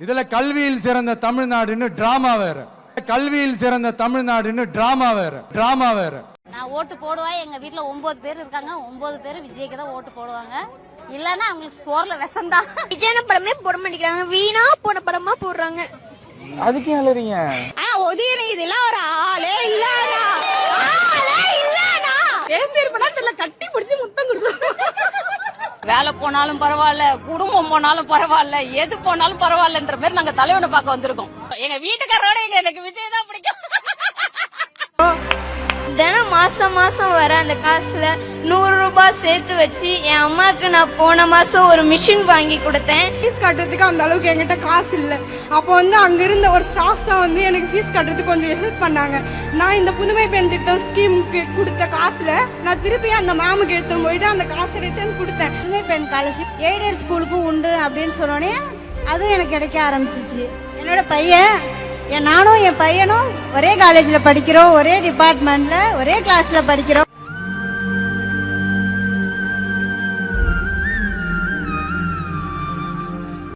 இதுல கல்வியில் சிறந்த தமிழ்நாடுன்னு டிராமா வேற. கல்வியில் சிறந்த தமிழ்நாடுன்னு டிராமா வேற. நான் ஓட்டு போடுவேன். எங்க வீட்டுல 9 பேர் இருக்காங்க. 9 பேர் விஜய்க்கு தான் ஓட்டு போடுவாங்க. இல்லன்னா அவங்களுக்கு சோர்ல விஷந்தா. விஜய் படமே போட மாட்டேங்கிறாங்க. வீணா போன படமா போடுறாங்க. அதுக்கு ஏன் அலறீங்க? உதயநிதி இதெல்லாம் ஒரு ஆளே இல்லனா பேசிருப்பா தெரியல, கட்டி பிடிச்சி முத்தம் கொடுத்தாங்க. வேலை போனாலும் பரவாயில்ல, குடும்பம் போனாலும் பரவாயில்ல, எது போனாலும் பரவாயில்லன்ற மாதிரி நாங்க தலைவனை பார்க்க வந்திருக்கோம். எங்க வீட்டுக்காரோட எனக்கு விஜய் தான் பிடிக்கும். தினம் மாசம் வர அந்த காசுல 100 ரூபாய் சேர்த்து வச்சு என் அம்மாக்கு நான் போன மாசம் ஒரு மிஷின் வாங்கி கொடுத்தேன். ஃபீஸ் கட்டுறதுக்கு அந்த அளவுக்கு என்கிட்ட காசு இல்லை. அப்போ அங்க இருந்த ஒரு ஸ்டாஃப் தான் எனக்கு ஃபீஸ் கட்டுறதுக்கு கொஞ்சம் ஹெல்ப் பண்ணாங்க. நான் இந்த புதுமை பெண் திட்டம் ஸ்கீமுக்கு கொடுத்த காசுல நான் திருப்பி அந்த மேமுக்கு எடுத்துட்டு போயிட்டு அந்த காசை ரிட்டர்ன் கொடுத்தேன். புதுமை பெண் ஸ்காலர்ஷிப் எய்டட் ஸ்கூலுக்கும் உண்டு அப்படின்னு சொன்னோடனே அதுவும் எனக்கு கிடைக்க ஆரம்பிச்சிச்சு. என்னோட பையன் நானும் என் பையனும் ஒரே காலேஜில் படிக்கிறோம், ஒரே டிபார்ட்மெண்ட்ல ஒரே கிளாஸ்ல படிக்கிறோம்.